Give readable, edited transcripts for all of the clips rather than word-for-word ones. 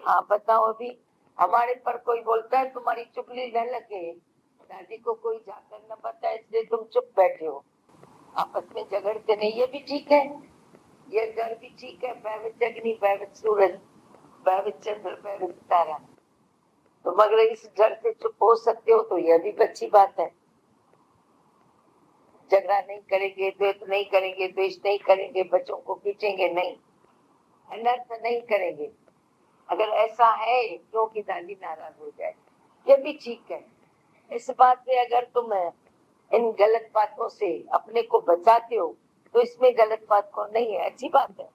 हाँ बताओ। अभी हमारे पर कोई बोलता है तुम्हारी चुगली न लगे, दादी को कोई जाकर न बताए इसलिए तुम चुप बैठे हो, आपस में झगड़ते नहीं। ये भी ठीक है, ये डर भी ठीक है। भयभीत अग्नि, भयभीत सूरज, भयभीत चंद्र, भयभीत तारा। तुम अगर इस डर से चुप हो सकते हो तो यह भी अच्छी बात है। झगड़ा नहीं करेंगे, द्वेष नहीं करेंगे, द्वेष नहीं करेंगे, बच्चों को पीटेंगे नहीं, अनर्थ नहीं करेंगे। अगर ऐसा है क्योंकि दादी नाराज हो जाए, ये भी ठीक है। इस बात में अगर तुम इन गलत बातों से अपने को बचाते हो तो इसमें गलत बात को नहीं है, अच्छी बात है।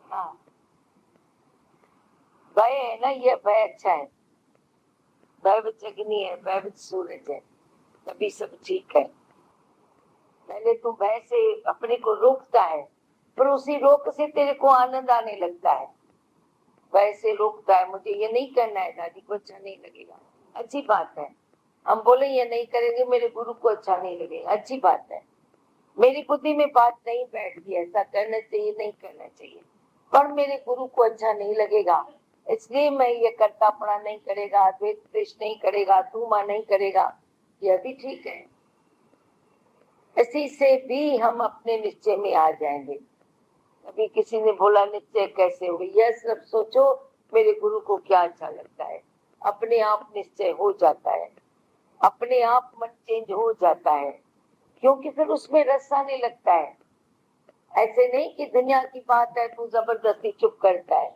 हाँ, भय है ना, ये भय अच्छा है। भयभीत अग्नि है, भयभीत सूरज है, तभी सब ठीक है। पहले तू भय से अपने को रोकता है, पर उसी रोक से तेरे को आनंद आने लगता है। भय से रोकता है, मुझे ये नहीं करना है, दादी को अच्छा नहीं लगेगा, अच्छी बात है। हम बोले ये नहीं करेंगे, मेरे गुरु को अच्छा नहीं लगेगा, अच्छी बात है। मेरी बुद्धि में बात नहीं बैठ गई ऐसा करना चाहिए नहीं करना चाहिए, पर मेरे गुरु को अच्छा नहीं लगेगा इसलिए मैं ये करता अपना नहीं करेगा, द्वेष द्वेष नहीं करेगा, तू मां नहीं करेगा, यह भी ठीक है। इसी से भी हम अपने निश्चय में आ जाएंगे। अभी किसी ने बोला निश्चय कैसे हो, यह सब सोचो मेरे गुरु को क्या अच्छा लगता है, अपने आप निश्चय हो जाता है, अपने आप मन चेंज हो जाता है, क्योंकि फिर उसमें रस आने लगता है। ऐसे नहीं कि दुनिया की बात है तू जबरदस्ती चुप करता है,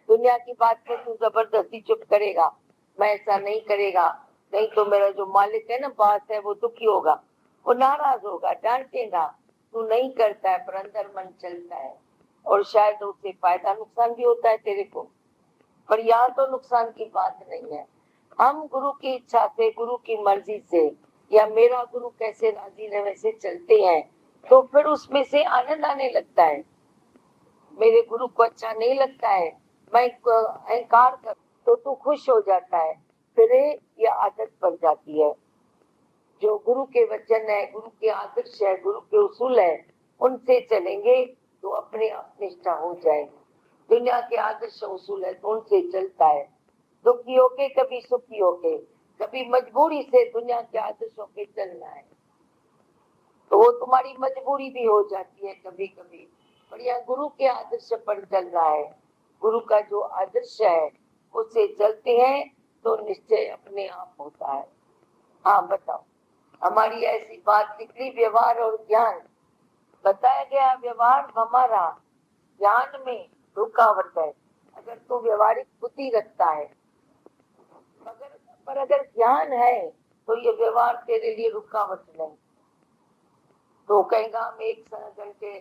दुनिया की बात में तू जबरदस्ती चुप करेगा, मैं ऐसा नहीं करेगा, नहीं तो मेरा जो मालिक है ना, बास है, वो दुखी होगा, वो नाराज होगा, डांटेगा। तू नहीं करता है पर अंदर मन चलता है, और शायद उससे फायदा नुकसान भी होता है तेरे को, पर यहाँ तो नुकसान की बात नहीं है। हम गुरु की इच्छा से, गुरु की मर्जी से, या मेरा गुरु कैसे राजी रहे वैसे चलते हैं, तो फिर उसमें से आनंद आने लगता है। मेरे गुरु को अच्छा नहीं लगता है, मैं अहंकार कर, तो तू खुश हो जाता है, फिर ये आदत पड़ जाती है। जो गुरु के वचन है, गुरु के आदर्श है, गुरु के उसूल है, उनसे चलेंगे तो अपने आप निष्ठा हो जाएगी। दुनिया के आदर्श उसूल है तो उनसे चलता है, दुखी होके कभी सुखी होके, कभी मजबूरी से दुनिया के आदर्शों के चलना है, तो वो तुम्हारी मजबूरी भी हो जाती है कभी कभी, पर यहाँ गुरु के आदर्श पर चल रहा है, गुरु का जो आदर्श है उससे चलते हैं तो निश्चय अपने आप होता है। हाँ बताओ। हमारी ऐसी बात निकली, व्यवहार और ज्ञान बताया गया। व्यवहार हमारा ज्ञान में रुकावट है। अगर तू व्यवहारिक बुद्धि रखता है, मगर पर अगर ज्ञान है तो ये व्यवहार तेरे लिए रुकावट नहीं। तो कहेगा हम एक घंटे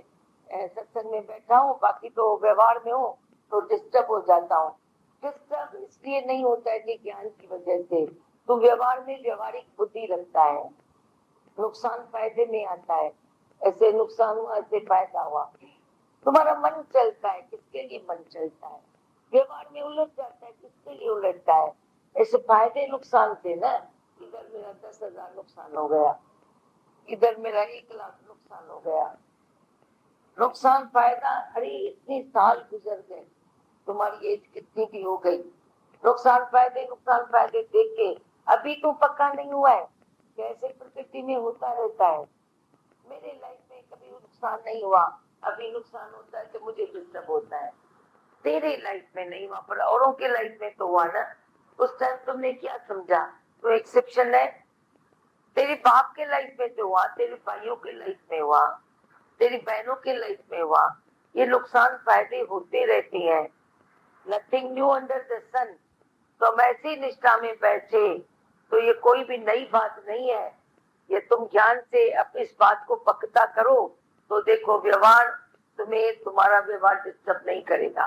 सत्संग में बैठा हूँ, बाकी तो व्यवहार में हूँ तो डिस्टर्ब हो जाता हूँ। डिस्टर्ब इसलिए नहीं होता है कि ज्ञान की वजह से, तो व्यवहार में व्यवहारिक बुद्धि रखता है, नुकसान फायदे में आता है, ऐसे नुकसान हुआ ऐसे फायदा हुआ। तुम्हारा मन चलता है, किसके लिए मन चलता है, व्यवहार में उलझ जाता है, किसके लिए उलझता है, ऐसे फायदे नुकसान से ना। इधर मेरा 10,000 नुकसान हो गया, इधर मेरा 1 लाख नुकसान हो गया, नुकसान फायदा। अरे इतने साल गुजर गए, तुम्हारी एज कितनी की हो गई, नुकसान फायदे देख के अभी तो पक्का नहीं हुआ है, कैसे प्रकृति में होता रहता है। मेरे लाइफ में कभी नुकसान नहीं हुआ, अभी नुकसान होता है तो मुझे डिस्टर्ब होता है। तेरे लाइफ में नहीं हुआ पर औरों के लाइफ में तो हुआ ना। उस टाइम तुमने क्या समझा, तो एक्सेप्शन है। तेरे बाप के लाइफ में तो हुआ, तेरे भाइयों के लाइफ में हुआ, तेरी बहनों के लाइफ में हुआ। ये नुकसान फायदे होते रहते हैं, नथिंग न्यू अंडर द सन। तो हम ऐसी निष्ठा में बैठे तो ये कोई भी नई बात नहीं है। ये तुम ज्ञान से अब इस बात को पक्का करो तो देखो व्यवहार तुम्हें, तुम्हारा व्यवहार डिस्टर्ब नहीं करेगा।